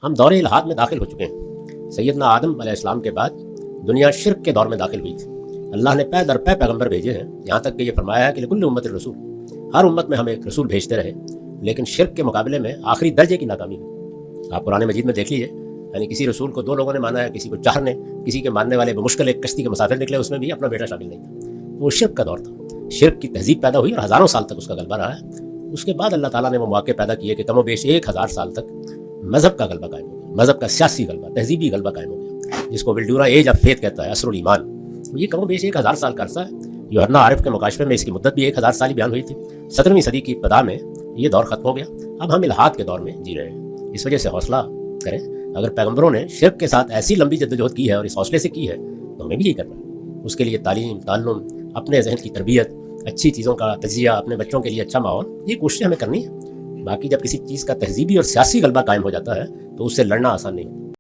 ہم دور الحاد میں داخل ہو چکے ہیں۔ سیدنا آدم علیہ السلام کے بعد دنیا شرک کے دور میں داخل ہوئی تھی۔ اللہ نے پے در پے پیغمبر بھیجے ہیں، یہاں تک کہ یہ فرمایا ہے کہ لکل امت رسول، ہر امت میں ہم ایک رسول بھیجتے رہے، لیکن شرک کے مقابلے میں آخری درجے کی ناکامی ہوئی۔ آپ قرآن مجید میں دیکھ لیجیے، یعنی کسی رسول کو 2 لوگوں نے مانا ہے، کسی کو 4 نے، کسی کے ماننے والے بمشکل ایک کشتی کے مسافر نکلے، اس میں بھی اپنا بیٹا شامل نہیں تھا۔ وہ شرک کا دور تھا، شرک کی تہذیب پیدا ہوئی اور ہزاروں سال تک اس کا غلبہ رہا ہے۔ اس کے بعد اللہ تعالیٰ نے وہ مواقع پیدا کیے کہ کم و بیش 1000 سال تک مذہب کا غلبہ قائم ہو گیا، مذہب کا سیاسی غلبہ، تہذیبی غلبہ قائم ہو گیا، جس کو ولڈورا ایج آف فیتھ کہتا ہے، عصر الایمان۔ یہ کم و بیش 1000 سال کا عرصہ ہے۔ یوحنا عارف کے مکاشفے میں اس کی مدت بھی 1000 سال ہی بیان ہوئی تھی۔ 17ویں صدی کی ابتدا میں یہ دور ختم ہو گیا، اب ہم الحاد کے دور میں جی رہے ہیں۔ اس وجہ سے حوصلہ کریں، اگر پیغمبروں نے شرک کے ساتھ ایسی لمبی جدوجہد کی ہے اور اس حوصلے سے کی ہے تو ہمیں بھی یہی کرنا ہے۔ اس کے لیے تعلیم، تعلم، اپنے ذہن کی تربیت، اچھی چیزوں کا تجزیہ، اپنے بچوں کے لیے اچھا ماحول، یہ کوششیں ہمیں کرنی ہے۔ باقی جب کسی چیز کا تہذیبی اور سیاسی غلبہ قائم ہو جاتا ہے تو اس سے لڑنا آسان نہیں ہوتا۔